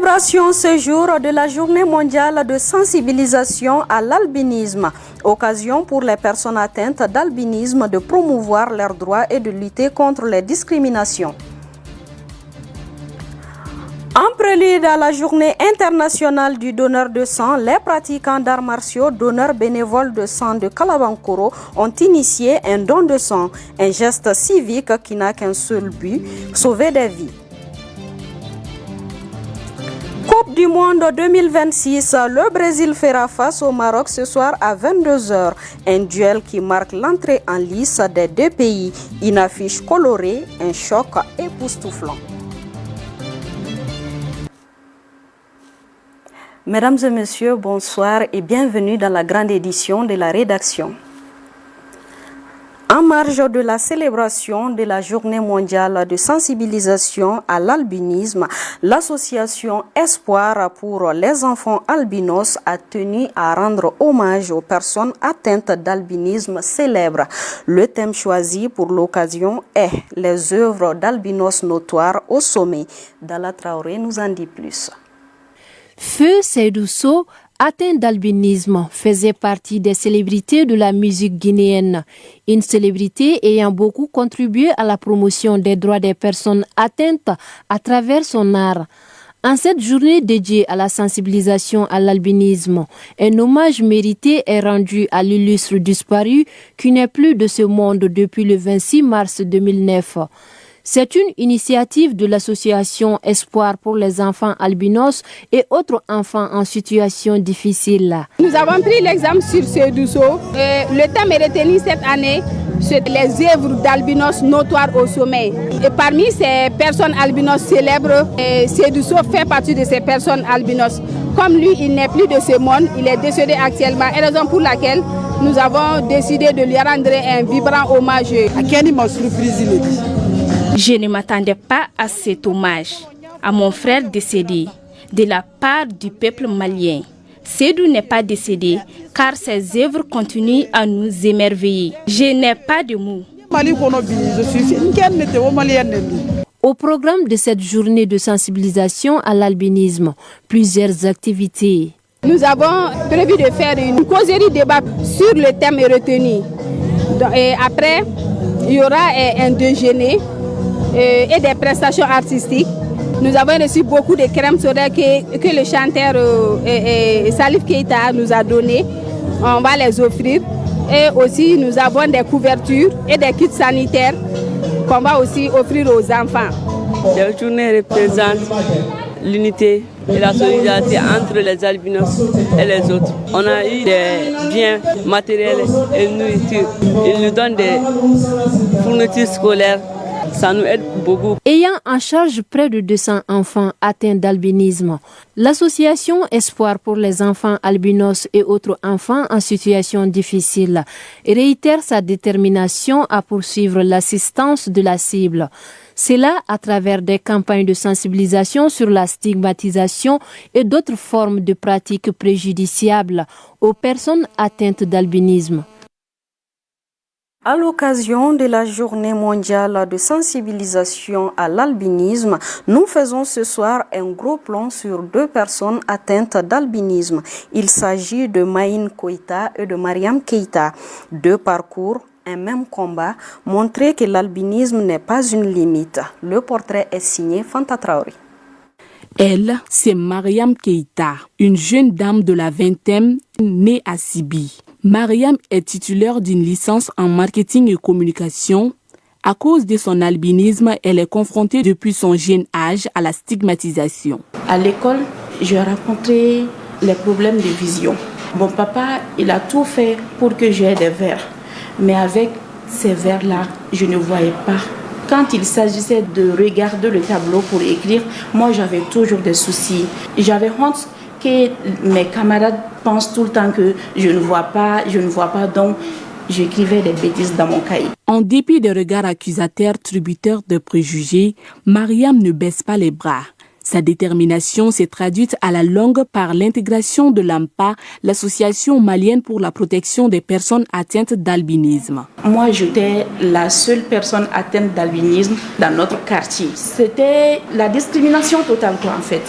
Célébration ce jour de la Journée mondiale de sensibilisation à l'albinisme. Occasion pour les personnes atteintes d'albinisme de promouvoir leurs droits et de lutter contre les discriminations. En prélude à la Journée internationale du donneur de sang, les pratiquants d'arts martiaux donneurs bénévoles de sang de Kalabankoro ont initié un don de sang, un geste civique qui n'a qu'un seul but, sauver des vies. Coupe du monde 2026, le Brésil fera face au Maroc ce soir à 22h. Un duel qui marque l'entrée en lice des deux pays. Une affiche colorée, un choc époustouflant. Mesdames et messieurs, bonsoir et bienvenue dans la grande édition de la rédaction. En marge de la célébration de la Journée mondiale de sensibilisation à l'albinisme, l'association Espoir pour les enfants albinos a tenu à rendre hommage aux personnes atteintes d'albinisme célèbres. Le thème choisi pour l'occasion est les œuvres d'albinos notoires au sommet. Dala Traoré nous en dit plus. Feu Seydou Sow, atteint d'albinisme, faisait partie des célébrités de la musique guinéenne. Une célébrité ayant beaucoup contribué à la promotion des droits des personnes atteintes à travers son art. En cette journée dédiée à la sensibilisation à l'albinisme, un hommage mérité est rendu à l'illustre disparu qui n'est plus de ce monde depuis le 26 mars 2009. C'est une initiative de l'association Espoir pour les enfants albinos et autres enfants en situation difficile. Nous avons pris l'exemple sur Seydou Sow. Le thème est retenu cette année, c'est les œuvres d'albinos notoires au sommet. Et parmi ces personnes albinos célèbres, Seydou Sow fait partie de ces personnes albinos. Comme lui, il n'est plus de ce monde, il est décédé actuellement, et raison pour laquelle nous avons décidé de lui rendre un vibrant hommage. Je ne m'attendais pas à cet hommage à mon frère décédé de la part du peuple malien. Seydou n'est pas décédé car ses œuvres continuent à nous émerveiller. Je n'ai pas de mots. Au programme de cette journée de sensibilisation à l'albinisme, plusieurs activités. Nous avons prévu de faire une causerie débat sur le thème retenu. Et après, il y aura un déjeuner et des prestations artistiques. Nous avons reçu beaucoup de crèmes solaires que le chanteur Salif Keita nous a donné. On va les offrir. Et aussi, nous avons des couvertures et des kits sanitaires qu'on va aussi offrir aux enfants. Cette journée représente l'unité et la solidarité entre les albinos et les autres. On a eu des biens matériels et nourriture. Ils nous donnent des fournitures scolaires. Ça nous aide beaucoup. Ayant en charge près de 200 enfants atteints d'albinisme, l'association Espoir pour les enfants albinos et autres enfants en situation difficile réitère sa détermination à poursuivre l'assistance de la cible. C'est là à travers des campagnes de sensibilisation sur la stigmatisation et d'autres formes de pratiques préjudiciables aux personnes atteintes d'albinisme. À l'occasion de la Journée mondiale de sensibilisation à l'albinisme, nous faisons ce soir un gros plan sur deux personnes atteintes d'albinisme. Il s'agit de Maïn Koïta et de Mariam Keïta. Deux parcours, un même combat, montrer que l'albinisme n'est pas une limite. Le portrait est signé Fanta Traoré. Elle, c'est Mariam Keïta, une jeune dame de la vingtaine née à Sibi. Mariam est titulaire d'une licence en marketing et communication. À cause de son albinisme, elle est confrontée depuis son jeune âge à la stigmatisation. À l'école, j'ai rencontré les problèmes de vision. Mon papa, il a tout fait pour que j'aie des verres. Mais avec ces verres-là, je ne voyais pas. Quand il s'agissait de regarder le tableau pour écrire, moi j'avais toujours des soucis. J'avais honte que mes camarades pensent tout le temps que je ne vois pas, donc j'écrivais des bêtises dans mon cahier. En dépit des regards accusateurs tributaires de préjugés, Mariam ne baisse pas les bras. Sa détermination s'est traduite à la longue par l'intégration de l'AMPA, l'association malienne pour la protection des personnes atteintes d'albinisme. Moi, j'étais la seule personne atteinte d'albinisme dans notre quartier. C'était la discrimination totale, en fait.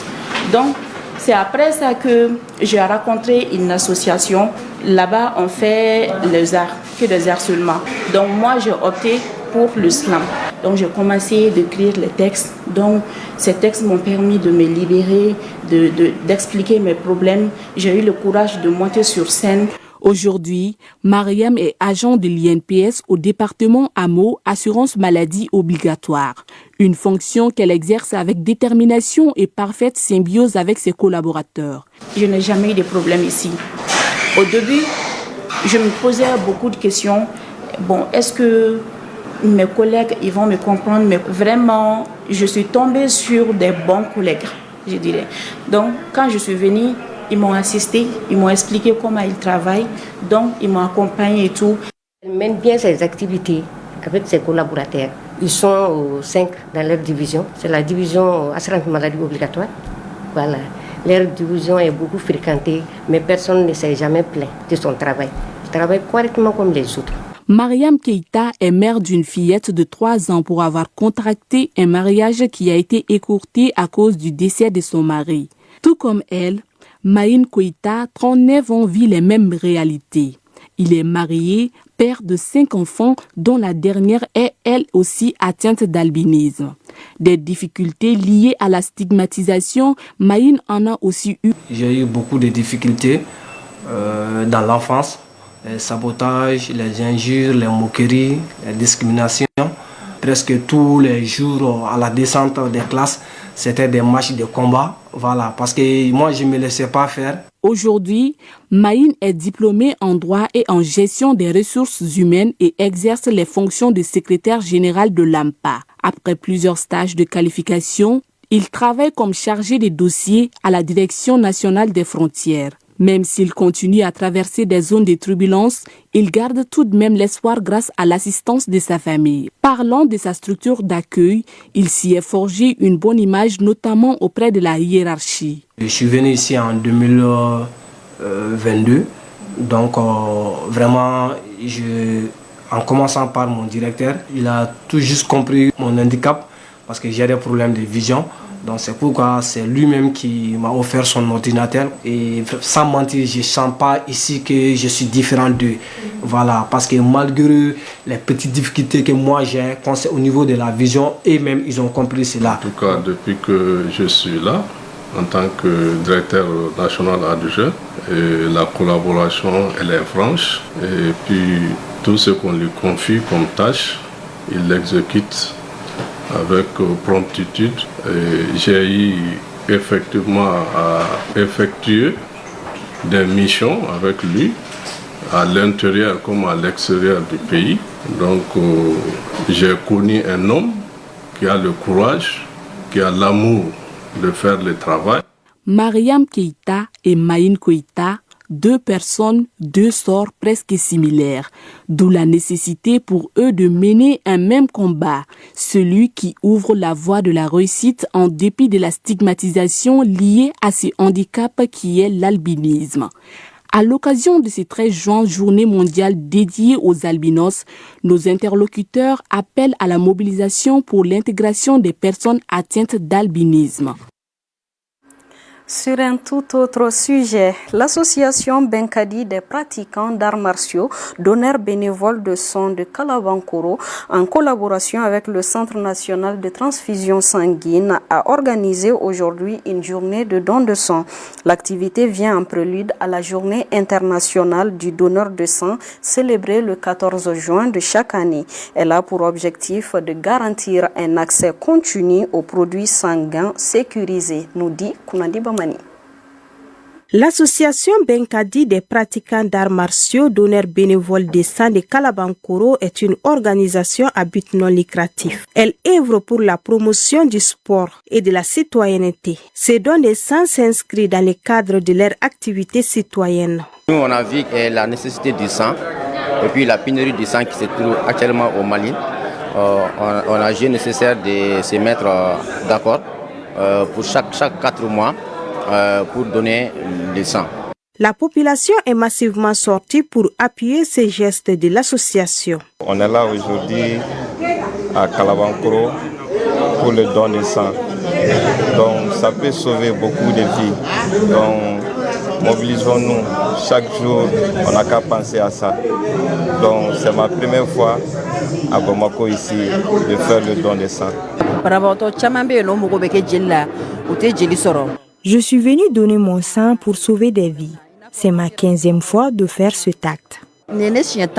Donc, c'est après ça que j'ai rencontré une association. Là-bas, on fait les arts, que des arts seulement. Donc, moi, j'ai opté pour le slam. Donc, j'ai commencé à écrire les textes. Donc, ces textes m'ont permis de me libérer, d'expliquer mes problèmes. J'ai eu le courage de monter sur scène. Aujourd'hui, Mariam est agent de l'INPS au département AMO, assurance maladie obligatoire. Une fonction qu'elle exerce avec détermination et parfaite symbiose avec ses collaborateurs. Je n'ai jamais eu de problème ici. Au début, je me posais beaucoup de questions. Bon, est-ce que mes collègues ils vont me comprendre? Mais vraiment, je suis tombée sur des bons collègues, je dirais. Donc, quand je suis venue, ils m'ont assisté, ils m'ont expliqué comment ils travaillent, donc ils m'ont accompagné et tout. Elle mène bien ses activités avec ses collaborateurs. Ils sont 5 dans leur division. C'est la division assurance maladie obligatoire. Voilà. Leur division est beaucoup fréquentée, mais personne ne s'est jamais plaint de son travail. Ils travaillent correctement comme les autres. Mariam Keïta est mère d'une fillette de 3 ans pour avoir contracté un mariage qui a été écourté à cause du décès de son mari. Tout comme elle, Maïn Keïta, 39 ans, vit les mêmes réalités. Il est marié, père de 5 enfants, dont la dernière est elle aussi atteinte d'albinisme. Des difficultés liées à la stigmatisation, Maïn en a aussi eu. J'ai eu beaucoup de difficultés dans l'enfance. Les sabotages, les injures, les moqueries, les discriminations. Presque tous les jours à la descente des classes, c'était des matchs de combat. Voilà, parce que moi, je ne me laissais pas faire. Aujourd'hui, Maïn est diplômée en droit et en gestion des ressources humaines et exerce les fonctions de secrétaire général de l'AMPA. Après plusieurs stages de qualification, il travaille comme chargé des dossiers à la Direction nationale des frontières. Même s'il continue à traverser des zones de turbulence, il garde tout de même l'espoir grâce à l'assistance de sa famille. Parlant de sa structure d'accueil, il s'y est forgé une bonne image, notamment auprès de la hiérarchie. Je suis venu ici en 2022, donc vraiment, en commençant par mon directeur, il a tout juste compris mon handicap parce que j'ai des problèmes de vision. Donc c'est pourquoi c'est lui-même qui m'a offert son ordinateur. Et sans mentir, je ne sens pas ici que je suis différent d'eux. Voilà, parce que malgré les petites difficultés que moi j'ai au niveau de la vision, eux-mêmes ils ont compris cela. En tout cas, depuis que je suis là, en tant que directeur national adjoint, la collaboration elle est franche. Et puis tout ce qu'on lui confie comme tâche, il l'exécute avec promptitude. J'ai eu effectivement à effectuer des missions avec lui à l'intérieur comme à l'extérieur du pays. Donc j'ai connu un homme qui a le courage, qui a l'amour de faire le travail. Mariam Keïta et Maïn Keïta, 2 personnes, 2 sorts presque similaires, d'où la nécessité pour eux de mener un même combat, celui qui ouvre la voie de la réussite en dépit de la stigmatisation liée à ce handicap qui est l'albinisme. À l'occasion de ce 13 juin, journée mondiale dédiée aux albinos, nos interlocuteurs appellent à la mobilisation pour l'intégration des personnes atteintes d'albinisme. Sur un tout autre sujet, l'association Benkadi des pratiquants d'arts martiaux, donneurs bénévoles de sang de Kalabankoro, en collaboration avec le Centre national de transfusion sanguine, a organisé aujourd'hui une journée de don de sang. L'activité vient en prélude à la journée internationale du donneur de sang, célébrée le 14 juin de chaque année. Elle a pour objectif de garantir un accès continu aux produits sanguins sécurisés, nous dit Kounadi Bamani. L'association Benkadi des pratiquants d'arts martiaux, donneurs bénévoles de sang de Kalabankoro est une organisation à but non lucratif. Elle œuvre pour la promotion du sport et de la citoyenneté. Ces dons de sang s'inscrivent dans le cadre de leur activité citoyenne. Nous, on a vu la nécessité du sang et puis la pénurie du sang qui se trouve actuellement au Mali. On a jugé nécessaire de se mettre d'accord pour chaque 4 mois. Pour donner le sang. La population est massivement sortie pour appuyer ces gestes de l'association. On est là aujourd'hui à Kalabankoro pour le don de sang. Donc ça peut sauver beaucoup de vies. Donc mobilisons-nous. Chaque jour, on n'a qu'à penser à ça. Donc c'est ma première fois à Bamako ici de faire le don de sang. Je suis venue donner mon sang pour sauver des vies. C'est ma 15e fois de faire cet acte. À 18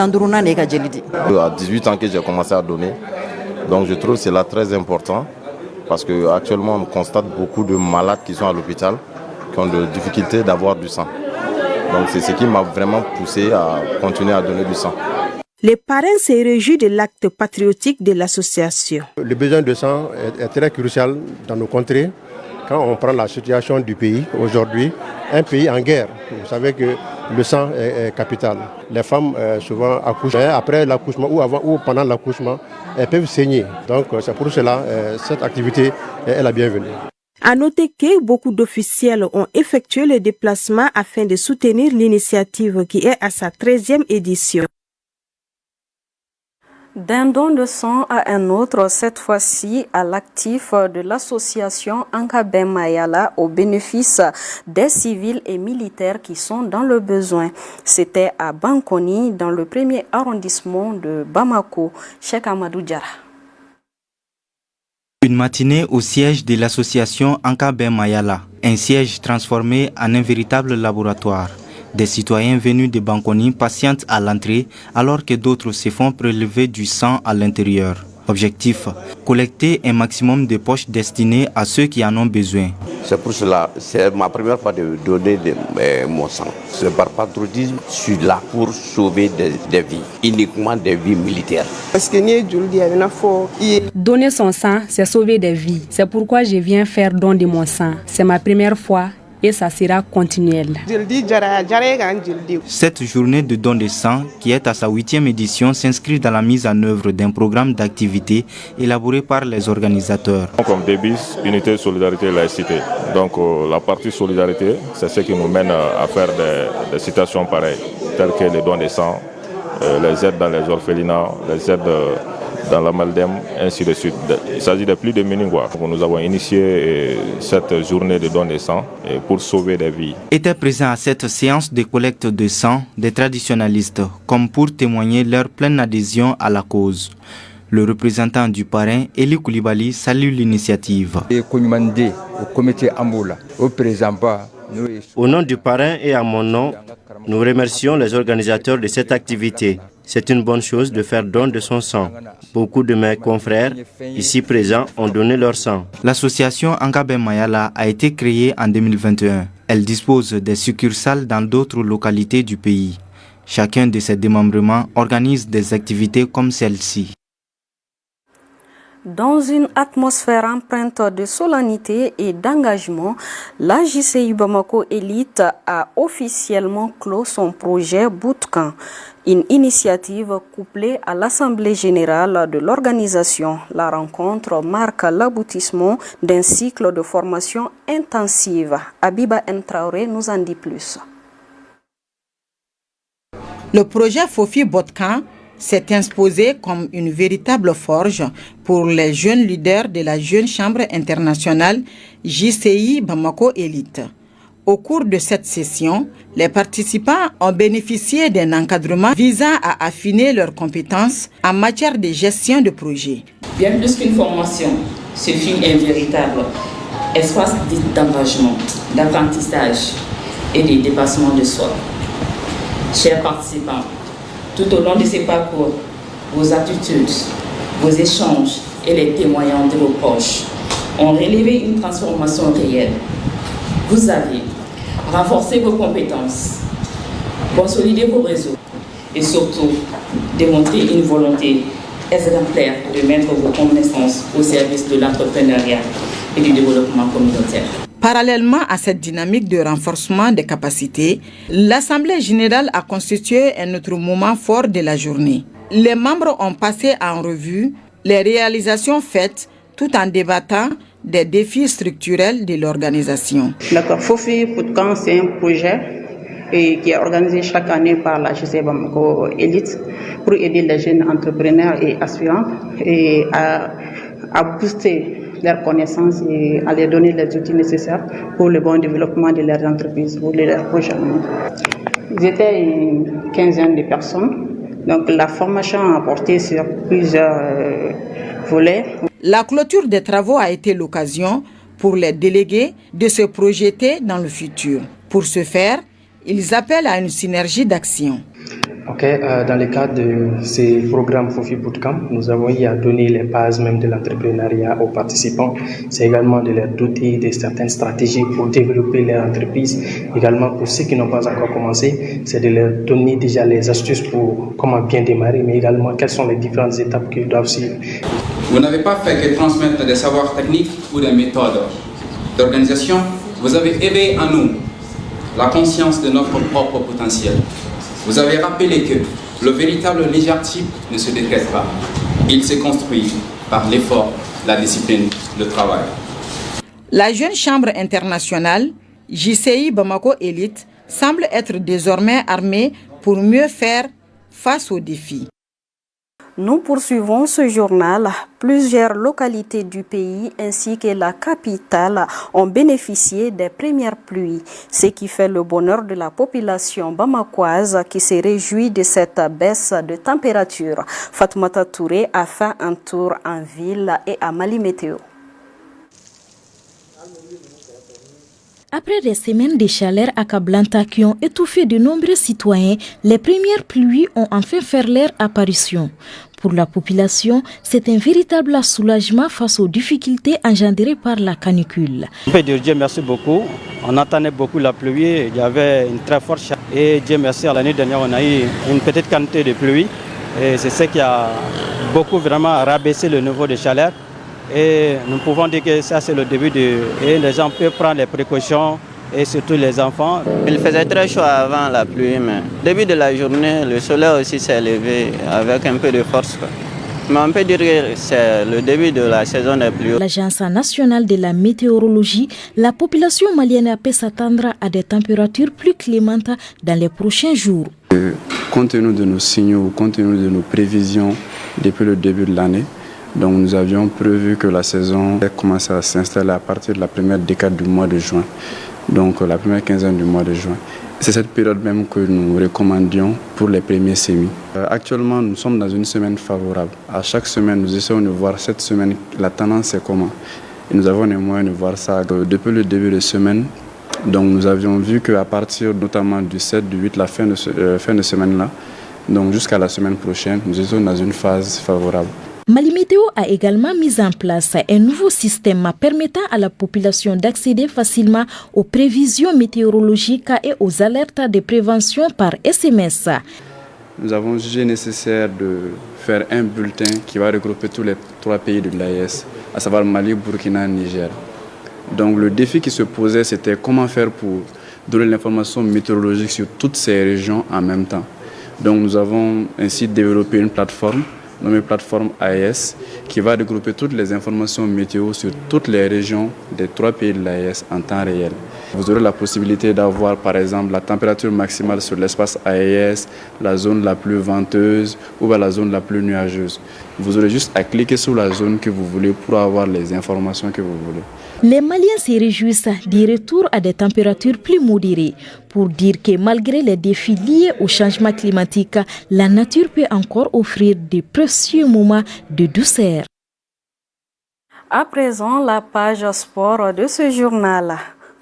ans que j'ai commencé à donner. Donc je trouve cela très important parce qu'actuellement on constate beaucoup de malades qui sont à l'hôpital qui ont des difficultés d'avoir du sang. Donc c'est ce qui m'a vraiment poussé à continuer à donner du sang. Les parrains se réjouissent de l'acte patriotique de l'association. Le besoin de sang est très crucial dans nos contrées. Quand on prend la situation du pays aujourd'hui, un pays en guerre, vous savez que le sang est capital. Les femmes souvent accouchent, après l'accouchement ou avant ou pendant l'accouchement, elles peuvent saigner. Donc c'est pour cela cette activité est la bienvenue. À noter que beaucoup d'officiels ont effectué le déplacement afin de soutenir l'initiative qui est à sa 13e édition. D'un don de sang à un autre, cette fois-ci à l'actif de l'association Ankabem Mayala au bénéfice des civils et militaires qui sont dans le besoin. C'était à Bankoni, dans le 1er arrondissement de Bamako. Cheikh Amadou Diara. Une matinée au siège de l'association Ankabem Mayala, un siège transformé en un véritable laboratoire. Des citoyens venus de Bankoni patientent à l'entrée alors que d'autres se font prélever du sang à l'intérieur. Objectif, collecter un maximum de poches destinées à ceux qui en ont besoin. C'est pour cela, c'est ma première fois de donner mon sang. C'est par patriotisme, je suis là pour sauver des vies, uniquement des vies militaires. Donner son sang, c'est sauver des vies. C'est pourquoi je viens faire don de mon sang. C'est ma première fois et ça sera continuel. Cette journée de don de sang, qui est à sa 8e édition, s'inscrit dans la mise en œuvre d'un programme d'activité élaboré par les organisateurs. Comme DEBIS, Unité, Solidarité et Laïcité. Donc la partie solidarité, c'est ce qui nous mène à faire des situations pareilles, telles que les dons de sang, les aides dans les orphelinats, les aides dans la Maldem, ainsi de suite. Il s'agit de plus de Méningwa. Nous avons initié cette journée de don de sang pour sauver des vies. Étaient présents à cette séance de collecte de sang des traditionalistes, comme pour témoigner leur pleine adhésion à la cause. Le représentant du parrain, Eli Koulibaly, salue l'initiative. Au nom du parrain et à mon nom, nous remercions les organisateurs de cette activité. C'est une bonne chose de faire don de son sang. Beaucoup de mes confrères ici présents ont donné leur sang. L'association Ankabem Mayala a été créée en 2021. Elle dispose des succursales dans d'autres localités du pays. Chacun de ses démembrements organise des activités comme celle-ci. Dans une atmosphère empreinte de solennité et d'engagement, la JCI Bamako Elite a officiellement clos son projet Bootcamp, une initiative couplée à l'Assemblée générale de l'organisation. La rencontre marque l'aboutissement d'un cycle de formation intensive. Abiba Ntraoré nous en dit plus. Le projet Fofi Bootcamp s'est imposé comme une véritable forge pour les jeunes leaders de la Jeune Chambre internationale JCI Bamako Elite. Au cours de cette session, les participants ont bénéficié d'un encadrement visant à affiner leurs compétences en matière de gestion de projet. Bien plus qu'une formation, ce fut un véritable espace d'engagement, d'apprentissage et de dépassement de soi. Chers participants, tout au long de ces parcours, vos attitudes, vos échanges et les témoignages de vos proches ont relevé une transformation réelle. Vous avez renforcé vos compétences, consolidé vos réseaux et surtout démontré une volonté exemplaire de mettre vos connaissances au service de l'entrepreneuriat et du développement communautaire. Parallèlement à cette dynamique de renforcement des capacités, l'Assemblée générale a constitué un autre moment fort de la journée. Les membres ont passé en revue les réalisations faites tout en débattant des défis structurels de l'organisation. D'accord. Fofi Bootcamp, c'est un projet qui est organisé chaque année par la JCI Bamako Elite pour aider les jeunes entrepreneurs et aspirants et à booster leurs connaissances et à leur donner les outils nécessaires pour le bon développement de leurs entreprises ou de leurs projets. Ils étaient une quinzaine de personnes. Donc la formation a porté sur plusieurs volets. La clôture des travaux a été l'occasion pour les délégués de se projeter dans le futur. Pour ce faire, ils appellent à une synergie d'action. Dans le cadre de ces programmes Fofi Bootcamp, nous avons eu à donner les bases même de l'entrepreneuriat aux participants. C'est également de leur doter de certaines stratégies pour développer leur entreprise. Également pour ceux qui n'ont pas encore commencé, c'est de leur donner déjà les astuces pour comment bien démarrer, mais également quelles sont les différentes étapes qu'ils doivent suivre. Vous n'avez pas fait que transmettre des savoirs techniques ou des méthodes d'organisation, vous avez éveillé en nous la conscience de notre propre potentiel. Vous avez rappelé que le véritable leadership ne se décrète pas. Il se construit par l'effort, la discipline, le travail. La jeune chambre internationale, JCI Bamako Elite, semble être désormais armée pour mieux faire face aux défis. Nous poursuivons ce journal. Plusieurs localités du pays ainsi que la capitale ont bénéficié des premières pluies, ce qui fait le bonheur de la population bamakoise qui se réjouit de cette baisse de température. Fatoumata Touré a fait un tour en ville et à Mali Météo. Après des semaines de chaleur accablante qui ont étouffé de nombreux citoyens, les premières pluies ont enfin fait leur apparition. Pour la population, c'est un véritable soulagement face aux difficultés engendrées par la canicule. On peut dire Dieu merci beaucoup. On attendait beaucoup la pluie, il y avait une très forte chaleur. Et Dieu merci, l'année dernière, on a eu une petite quantité de pluie. Et c'est ce qui a beaucoup vraiment rabaissé le niveau de chaleur. Et nous pouvons dire que ça c'est le début et les gens peuvent prendre les précautions et surtout les enfants. Il faisait très chaud avant la pluie, mais au début de la journée, le soleil aussi s'est levé avec un peu de force. Mais on peut dire que c'est le début de la saison des pluies. L'Agence nationale de la météorologie, la population malienne peut s'attendre à des températures plus clémentes dans les prochains jours. Compte tenu de nos signaux, compte tenu de nos prévisions depuis le début de l'année, donc nous avions prévu que la saison commençait à s'installer à partir de la première décade du mois de juin, donc la première quinzaine du mois de juin. C'est cette période même que nous recommandions pour les premiers semis. Actuellement, nous sommes dans une semaine favorable. À chaque semaine, nous essayons de voir cette semaine, la tendance est comment. Et nous avons les moyens de voir ça. Depuis le début de semaine, donc nous avions vu qu'à partir notamment du 7, du 8, la fin de semaine-là, donc jusqu'à la semaine prochaine, nous étions dans une phase favorable. Mali Météo a également mis en place un nouveau système permettant à la population d'accéder facilement aux prévisions météorologiques et aux alertes de prévention par SMS. Nous avons jugé nécessaire de faire un bulletin qui va regrouper tous les 3 pays de l'AES, à savoir Mali, Burkina et Niger. Donc le défi qui se posait, c'était comment faire pour donner l'information météorologique sur toutes ces régions en même temps. Donc nous avons ainsi développé une plateforme nommée plateforme AES, qui va regrouper toutes les informations météo sur toutes les régions des 3 pays de l'AES en temps réel. Vous aurez la possibilité d'avoir par exemple la température maximale sur l'espace AES, la zone la plus venteuse ou la zone la plus nuageuse. Vous aurez juste à cliquer sur la zone que vous voulez pour avoir les informations que vous voulez. Les Maliens se réjouissent du retour à des températures plus modérées pour dire que malgré les défis liés au changement climatique, la nature peut encore offrir de précieux moments de douceur. À présent, la page sport de ce journal.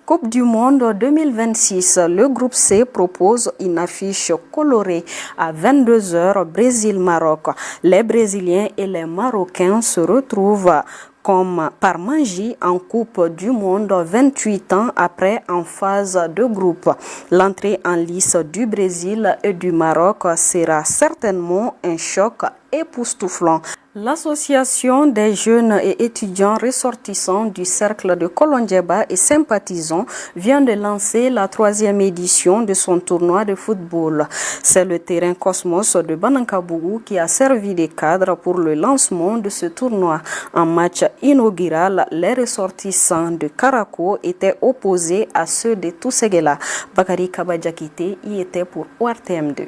Coupe du Monde 2026, le groupe C propose une affiche colorée à 22h Brésil-Maroc. Les Brésiliens et les Marocains se retrouvent comme par magie en Coupe du Monde 28 ans après en phase de groupe. L'entrée en lice du Brésil et du Maroc sera certainement un choc époustouflant. L'association des jeunes et étudiants ressortissants du cercle de Kolondjeba et sympathisants vient de lancer la 3e édition de son tournoi de football. C'est le terrain Cosmos de Banankabougou qui a servi de cadre pour le lancement de ce tournoi. En match inaugural, les ressortissants de Karako étaient opposés à ceux de Touségela. Bakari Kabadjakite y était pour ORTM2.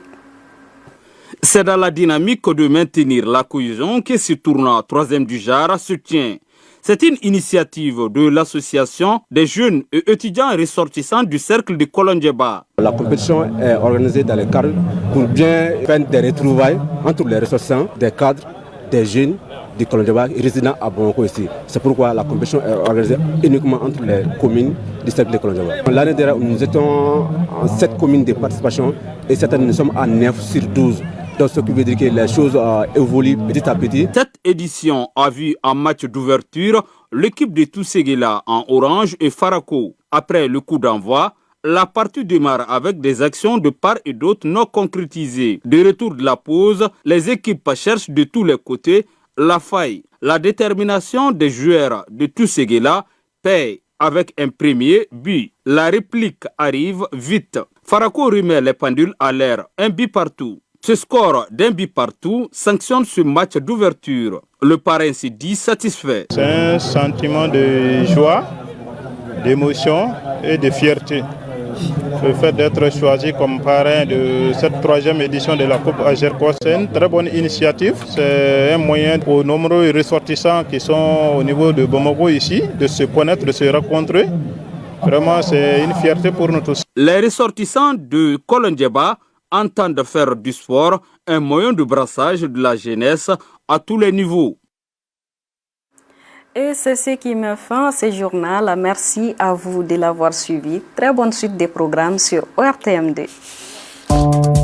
C'est dans la dynamique de maintenir la cohésion que ce tournoi 3e du genre se tient. C'est une initiative de l'association des jeunes et étudiants ressortissants du cercle de Kolondjeba. La compétition est organisée dans les cadres pour bien faire des retrouvailles entre les ressortissants, des cadres, des jeunes du Kolondjeba résidant à Bamako ici. C'est pourquoi la compétition est organisée uniquement entre les communes du cercle de Kolondjeba. L'année dernière, nous étions en 7 communes de participation et cette année, nous sommes à 9 sur 12. Donc, ce qui veut dire que les choses évoluent petit à petit. Cette édition a vu en match d'ouverture l'équipe de Tousséguela en orange et Farako. Après le coup d'envoi, la partie démarre avec des actions de part et d'autre non concrétisées. De retour de la pause, les équipes cherchent de tous les côtés la faille. La détermination des joueurs de Tousséguela paye avec un premier but. La réplique arrive vite. Farako remet les pendules à l'air, un but partout. Ce score d'un but partout sanctionne ce match d'ouverture. Le parrain se dit satisfait. C'est un sentiment de joie, d'émotion et de fierté. Le fait d'être choisi comme parrain de cette 3e édition de la Coupe Agerco, c'est une très bonne initiative. C'est un moyen pour nombreux ressortissants qui sont au niveau de Bamako ici de se connaître, de se rencontrer. Vraiment, c'est une fierté pour nous tous. Les ressortissants de Kolondjeba entendent faire du sport un moyen de brassage de la jeunesse à tous les niveaux. Et c'est ce qui me fait ce journal. Merci à vous de l'avoir suivi. Très bonne suite des programmes sur ORTM2.